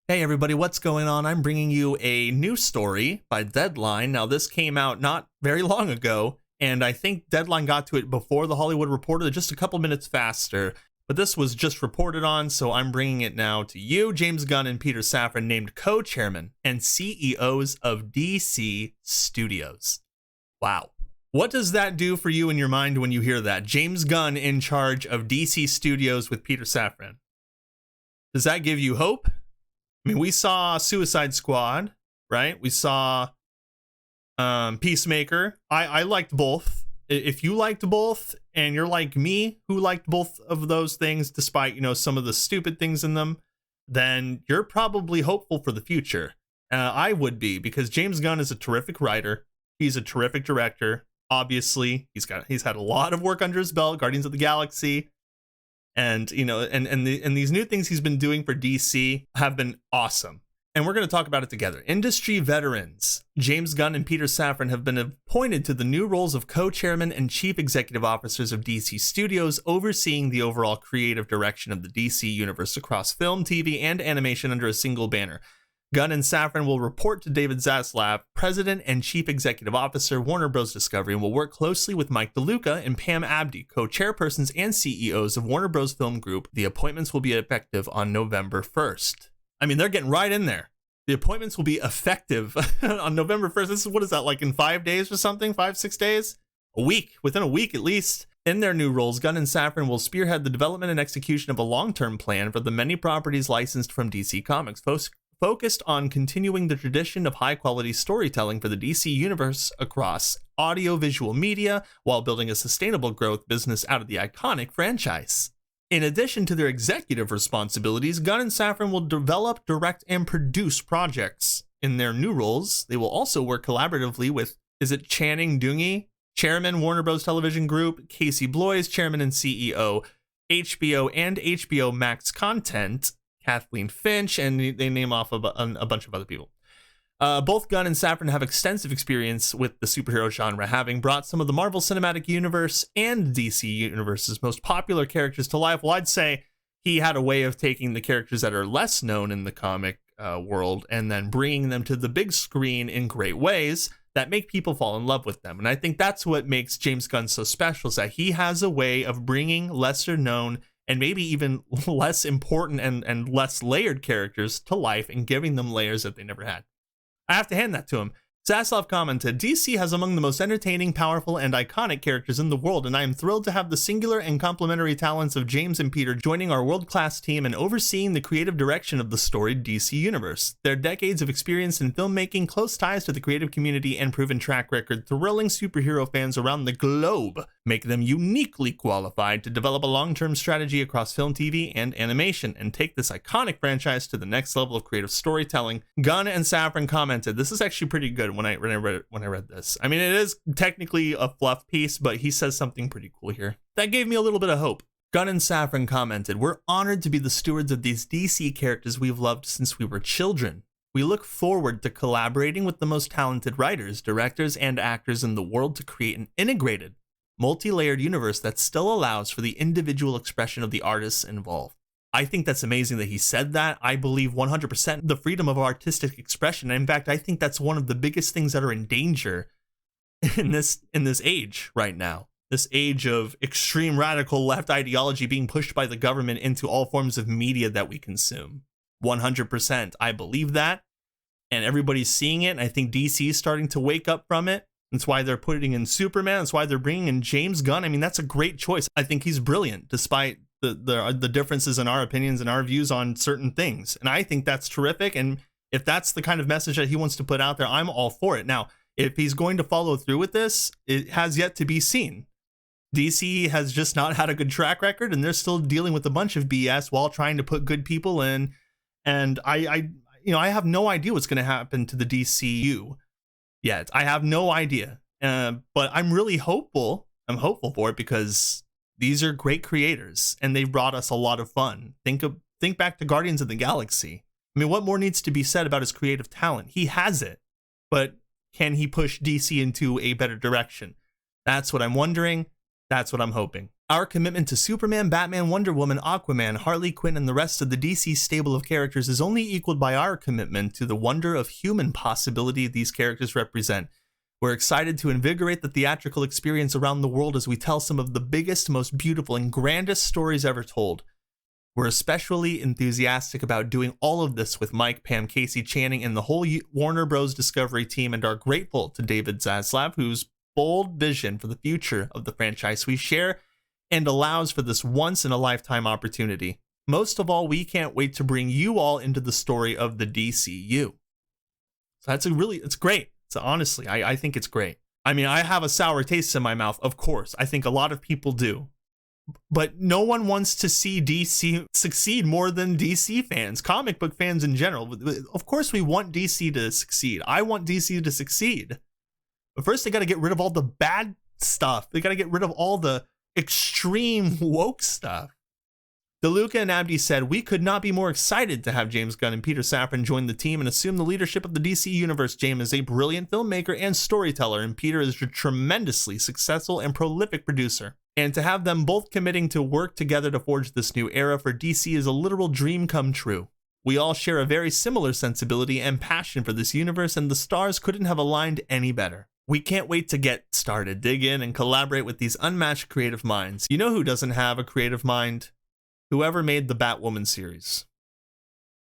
Hey everybody, what's going on? I'm bringing you a new story by Deadline. Now, this came out not very long ago, and I think Deadline got to it before The Hollywood Reporter, just a couple minutes faster. But this was just reported on, so I'm bringing it now to you. James Gunn and Peter Safran named co-chairman and CEOs of DC Studios. Wow. What does that do for you in your mind when you hear that? James Gunn in charge of DC Studios with Peter Safran. Does that give you hope? I mean, we saw Suicide Squad, right? We saw Peacemaker. I liked both. If you liked both and you're like me, who liked both of those things, despite, some of the stupid ththings in them, then you're probably hopeful for the future. I would be, because James Gunn is a terrific writer. He's a terrific director. Obviously, he's had a lot of work under his belt, Guardians of the Galaxy. And, and these new things he's been doing for DC have been awesome. And we're going to talk about it together. Industry veterans James Gunn and Peter Safran have been appointed to the new roles of co-chairman and chief executive officers of DC Studios, overseeing the overall creative direction of the DC universe across film, TV, and animation under a single banner. Gunn and Safran will report to David Zaslav, President and Chief Executive Officer, Warner Bros. Discovery, and will work closely with Mike DeLuca and Pam Abdy, co-chairpersons and CEOs of Warner Bros. Film Group. The appointments will be effective on November 1st. I mean, they're getting right in there. The appointments will be effective on November 1st. This is, what is that, like in 5 days or something? 5-6 days? A week, within a week at least. In their new roles, Gunn and Safran will spearhead the development and execution of a long-term plan for the many properties licensed from DC Comics, focused on continuing the tradition of high-quality storytelling for the DC universe across audio-visual media, while building a sustainable growth business out of the iconic franchise. In addition to their executive responsibilities, Gunn and Safran will develop, direct, and produce projects. In their new roles, they will also work collaboratively with, Channing Dungey, Chairman, Warner Bros. Television Group, Casey Bloys, Chairman and CEO, HBO and HBO Max Content, Kathleen Finch, and they name off a bunch of other people. Both Gunn and Safran have extensive experience with the superhero genre, having brought some of the Marvel Cinematic Universe and DC Universe's most popular characters to life. Well, I'd say he had a way of taking the characters that are less known in the comic world and then bringing them to the big screen in great ways that make people fall in love with them. And I think that's what makes James Gunn so special, is that he has a way of bringing lesser known and maybe even less important and less layered characters to life and giving them layers that they never had. I have to hand that to him. Zaslav commented, DC has among the most entertaining, powerful, and iconic characters in the world, and I am thrilled to have the singular and complementary talents of James and Peter joining our world-class team and overseeing the creative direction of the storied DC universe. Their decades of experience in filmmaking, close ties to the creative community, and proven track record thrilling superhero fans around the globe make them uniquely qualified to develop a long-term strategy across film, TV, and animation, and take this iconic franchise to the next level of creative storytelling. Gunn and Safran commented, this is actually pretty good when I read this. I mean, it is technically a fluff piece, but he says something pretty cool here. That gave me a little bit of hope. Gunn and Safran commented, we're honored to be the stewards of these DC characters we've loved since we were children. We look forward to collaborating with the most talented writers, directors, and actors in the world to create an integrated, multi-layered universe that still allows for the individual expression of the artists involved. I think that's amazing that he said that. I believe 100% the freedom of artistic expression. In fact, I think that's one of the biggest things that are in danger in this age right now. This age of extreme radical left ideology being pushed by the government into all forms of media that we consume. 100%. I believe that. And everybody's seeing it. And I think DC is starting to wake up from it. That's why they're putting in Superman. That's why they're bringing in James Gunn. I mean, that's a great choice. I think he's brilliant, despite the differences in our opinions and our views on certain things. And I think that's terrific. And if that's the kind of message that he wants to put out there, I'm all for it. Now, if he's going to follow through with this, it has yet to be seen. DC has just not had a good track record, and they're still dealing with a bunch of BS while trying to put good people in. And I have no idea what's going to happen to the DCU yet. I have no idea. But I'm really hopeful. I'm hopeful for it, because these are great creators, and they've brought us a lot of fun. Think back to Guardians of the Galaxy. I mean, what more needs to be said about his creative talent? He has it, but can he push DC into a better direction? That's what I'm wondering. That's what I'm hoping. Our commitment to Superman, Batman, Wonder Woman, Aquaman, Harley Quinn, and the rest of the DC stable of characters is only equaled by our commitment to the wonder of human possibility these characters represent. We're excited to invigorate the theatrical experience around the world as we tell some of the biggest, most beautiful, and grandest stories ever told. We're especially enthusiastic about doing all of this with Mike, Pam, Casey, Channing, and the whole Warner Bros. Discovery team, and are grateful to David Zaslav, whose bold vision for the future of the franchise we share and allows for this once-in-a-lifetime opportunity. Most of all, we can't wait to bring you all into the story of the DCU. So it's great. So honestly, I think it's great. I mean, I have a sour taste in my mouth, of course. I think a lot of people do. But no one wants to see DC succeed more than DC fans, comic book fans in general. Of course, we want DC to succeed. I want DC to succeed. But first, they got to get rid of all the bad stuff. They got to get rid of all the extreme woke stuff. DeLuca and Abdi said, "We could not be more excited to have James Gunn and Peter Safran join the team and assume the leadership of the DC universe. James is a brilliant filmmaker and storyteller, and Peter is a tremendously successful and prolific producer. And to have them both committing to work together to forge this new era for DC is a literal dream come true. We all share a very similar sensibility and passion for this universe, and the stars couldn't have aligned any better. We can't wait to get started, dig in, and collaborate with these unmatched creative minds. You know who doesn't have a creative mind? Whoever made the Batwoman series.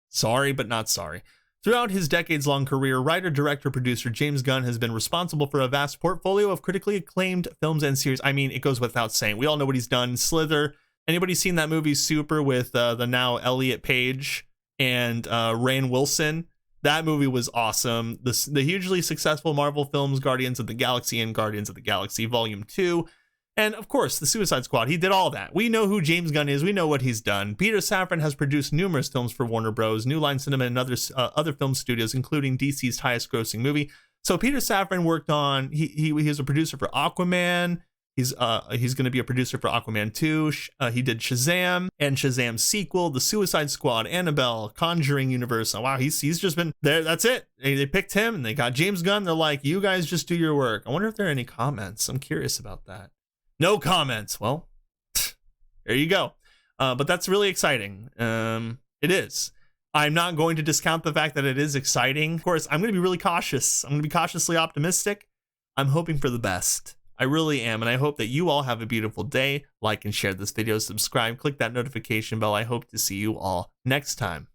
Sorry, but not sorry." Throughout his decades-long career, writer, director, producer James Gunn has been responsible for a vast portfolio of critically acclaimed films and series. I mean, it goes without saying. We all know what he's done. Slither. Anybody seen that movie Super with the now Elliot Page and Rainn Wilson? That movie was awesome. The hugely successful Marvel films Guardians of the Galaxy and Guardians of the Galaxy Volume 2. And of course, the Suicide Squad. He did all that. We know who James Gunn is. We know what he's done. Peter Safran has produced numerous films for Warner Bros., New Line Cinema, and other film studios, including DC's highest-grossing movie. So Peter Safran worked on. He was a producer for Aquaman. He's going to be a producer for Aquaman 2. He did Shazam and Shazam's sequel, The Suicide Squad, Annabelle, Conjuring universe. Oh, wow, he's just been there. That's it. They picked him and they got James Gunn. They're like, you guys just do your work. I wonder if there are any comments. I'm curious about that. No comments. Well, there you go. But that's really exciting. It is. I'm not going to discount the fact that it is exciting. Of course, I'm going to be really cautious. I'm going to be cautiously optimistic. I'm hoping for the best. I really am. And I hope that you all have a beautiful day. Like and share this video. Subscribe. Click that notification bell. I hope to see you all next time.